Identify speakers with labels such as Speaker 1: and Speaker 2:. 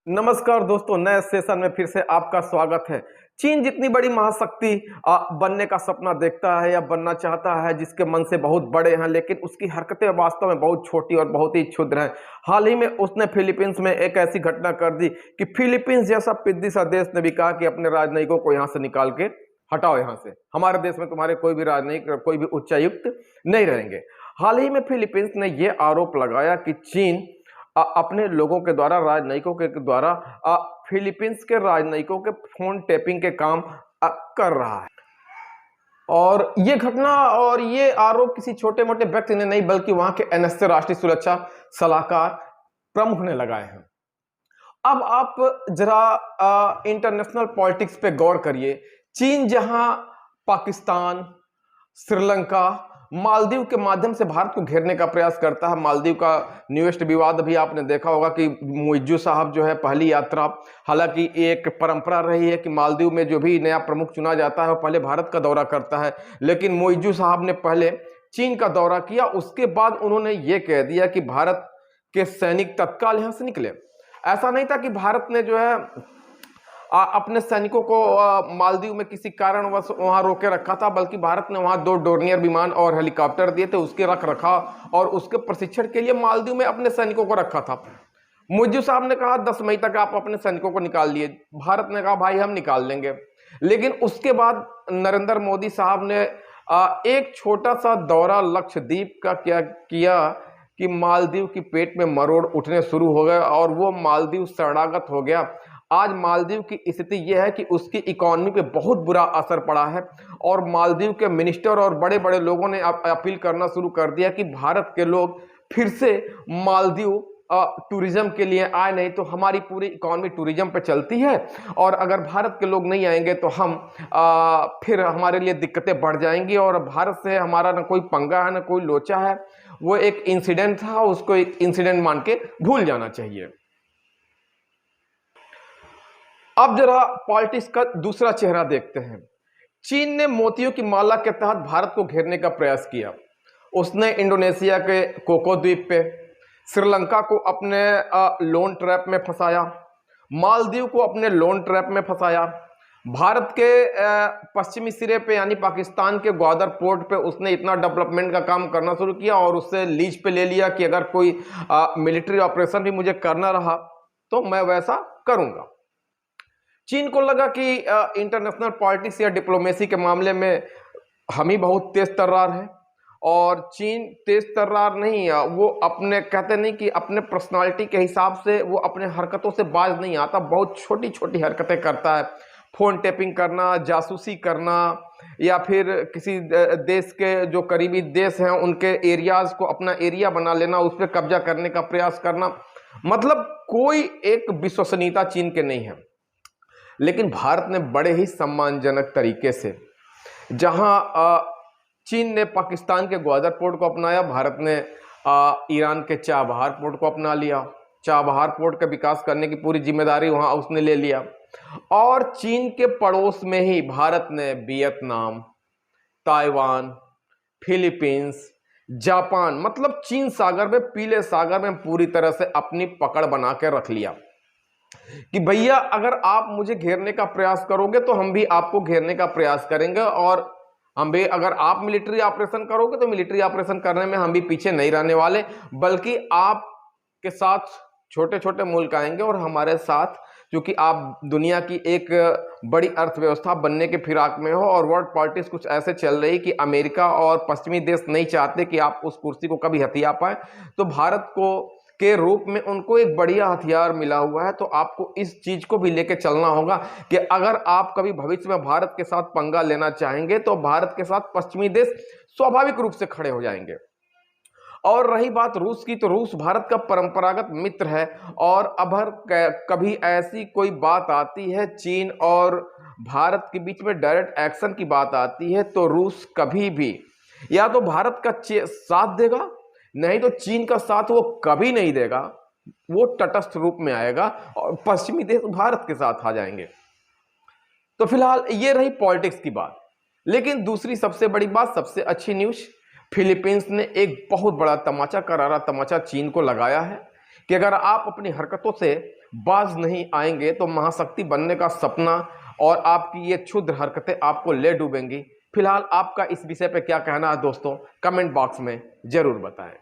Speaker 1: नमस्कार दोस्तों, नए सेशन में फिर से आपका स्वागत है। चीन जितनी बड़ी महाशक्ति बनने का सपना देखता है या बनना चाहता है, जिसके मन से बहुत बड़े हैं, लेकिन उसकी हरकतें वास्तव में बहुत छोटी और बहुत ही क्षुद्र हैं। हाल ही में उसने फिलीपींस में एक ऐसी घटना कर दी कि फिलीपींस जैसा पिद्दी सा देश ने भी कहा कि अपने राजनयिकों को यहाँ से निकाल के हटाओ, यहाँ से हमारे देश में तुम्हारे कोई भी राजनयिक, कोई भी उच्चायुक्त नहीं रहेंगे। हाल ही में फिलीपींस ने यह आरोप लगाया कि चीन अपने लोगों के द्वारा, राजनयिकों के द्वारा फिलीपींस के राजनयिकों के फोन टैपिंग के काम कर रहा है। और ये घटना और ये आरोप किसी छोटे मोटे व्यक्ति ने नहीं, बल्कि वहां के एनएसए राष्ट्रीय सुरक्षा सलाहकार प्रमुख ने लगाए हैं। अब आप जरा इंटरनेशनल पॉलिटिक्स पे गौर करिए। चीन जहां पाकिस्तान, श्रीलंका, मालदीव के माध्यम से भारत को घेरने का प्रयास करता है। मालदीव का न्यूएस्ट विवाद अभी आपने देखा होगा कि मुइज्जू साहब जो है पहली यात्रा, हालांकि एक परंपरा रही है कि मालदीव में जो भी नया प्रमुख चुना जाता है वो पहले भारत का दौरा करता है, लेकिन मुइज्जू साहब ने पहले चीन का दौरा किया। उसके बाद उन्होंने ये कह दिया कि भारत के सैनिक तत्काल यहां से निकले। ऐसा नहीं था कि भारत ने जो है अपने सैनिकों को मालदीव में किसी कारणवश वहां रोके रखा था, बल्कि भारत ने वहां 2 डोर्नियर विमान और हेलीकॉप्टर दिए थे उसके रख रखा और उसके प्रशिक्षण के लिए मालदीव में अपने सैनिकों को रखा था। मुइज्जू साहब ने कहा 10 मई तक आप अपने सैनिकों को निकाल लिए। भारत ने कहा भाई हम निकाल लेंगे। लेकिन उसके बाद नरेंद्र मोदी साहब ने एक छोटा सा दौरा लक्षद्वीप का क्या किया कि मालदीव की पेट में मरोड़ उठने शुरू हो गए और वो मालदीव शरणागत हो गया। आज मालदीव की स्थिति यह है कि उसकी इकोनॉमी पे बहुत बुरा असर पड़ा है और मालदीव के मिनिस्टर और बड़े बड़े लोगों ने अपील करना शुरू कर दिया कि भारत के लोग फिर से मालदीव टूरिज्म के लिए आए, नहीं तो हमारी पूरी इकोनॉमी टूरिज्म पे चलती है और अगर भारत के लोग नहीं आएंगे तो हम फिर हमारे लिए दिक्कतें बढ़ जाएंगी और भारत से हमारा ना कोई पंगा है ना कोई लोचा है। वो एक इंसिडेंट था, उसको एक इंसिडेंट मान के भूल जाना चाहिए। अब जरा पॉलिटिक्स का दूसरा चेहरा देखते हैं। चीन ने मोतियों की माला के तहत भारत को घेरने का प्रयास किया। उसने इंडोनेशिया के कोको द्वीप पे, श्रीलंका को अपने लोन ट्रैप में फंसाया, मालदीव को अपने लोन ट्रैप में फंसाया, भारत के पश्चिमी सिरे पे यानी पाकिस्तान के ग्वादर पोर्ट पे उसने इतना डेवलपमेंट का काम करना शुरू किया और उससे लीज पे ले लिया कि अगर कोई मिलिट्री ऑपरेशन भी मुझे करना रहा तो मैं वैसा करूंगा। चीन को लगा कि इंटरनेशनल पॉलिटिक्स या डिप्लोमेसी के मामले में हम ही बहुत तेज तर्रार हैं और चीन तेज तर्रार नहीं है। वो अपने कहते नहीं कि अपने पर्सनालिटी के हिसाब से वो अपने हरकतों से बाज नहीं आता, बहुत छोटी छोटी हरकतें करता है। फोन टैपिंग करना, जासूसी करना या फिर किसी देश के जो करीबी देश हैं उनके एरियाज को अपना एरिया बना लेना, उस पर कब्जा करने का प्रयास करना, मतलब कोई एक विश्वसनीयता चीन के नहीं है। लेकिन भारत ने बड़े ही सम्मानजनक तरीके से, जहां चीन ने पाकिस्तान के ग्वादर पोर्ट को अपनाया, भारत ने ईरान के चाबहार पोर्ट को अपना लिया। चाबहार पोर्ट का विकास करने की पूरी जिम्मेदारी वहां उसने ले लिया। और चीन के पड़ोस में ही भारत ने वियतनाम, ताइवान, फिलीपींस, जापान, मतलब चीन सागर में, पीले सागर में पूरी तरह से अपनी पकड़ बना के रख लिया कि भैया अगर आप मुझे घेरने का प्रयास करोगे तो हम भी आपको घेरने का प्रयास करेंगे और हम भी, अगर आप मिलिट्री ऑपरेशन करोगे तो मिलिट्री ऑपरेशन करने में हम भी पीछे नहीं रहने वाले, बल्कि आपके साथ छोटे छोटे मुल्क आएंगे और हमारे साथ, क्योंकि आप दुनिया की एक बड़ी अर्थव्यवस्था बनने के फिराक में हो और वर्ल्ड पॉलिटिक्स कुछ ऐसे चल रही कि अमेरिका और पश्चिमी देश नहीं चाहते कि आप उस कुर्सी को कभी हथिया पाए, तो भारत को के रूप में उनको एक बढ़िया हथियार मिला हुआ है। तो आपको इस चीज को भी लेके चलना होगा कि अगर आप कभी भविष्य में भारत के साथ पंगा लेना चाहेंगे तो भारत के साथ पश्चिमी देश स्वाभाविक रूप से खड़े हो जाएंगे। और रही बात रूस की, तो रूस भारत का परंपरागत मित्र है और अगर कभी ऐसी कोई बात आती है चीन और भारत के बीच में डायरेक्ट एक्शन की बात आती है, तो रूस कभी भी या तो भारत का साथ देगा, नहीं तो चीन का साथ वो कभी नहीं देगा। वो तटस्थ रूप में आएगा और पश्चिमी देश भारत के साथ आ जाएंगे। तो फिलहाल ये रही पॉलिटिक्स की बात। लेकिन दूसरी सबसे बड़ी बात, सबसे अच्छी न्यूज, फिलीपींस ने एक बहुत बड़ा तमाचा, करारा तमाचा चीन को लगाया है कि अगर आप अपनी हरकतों से बाज नहीं आएंगे तो महाशक्ति बनने का सपना और आपकी ये क्षुद्र हरकतें आपको ले डूबेंगी। फिलहाल आपका इस विषय पे क्या कहना है दोस्तों, कमेंट बॉक्स में जरूर बताएं।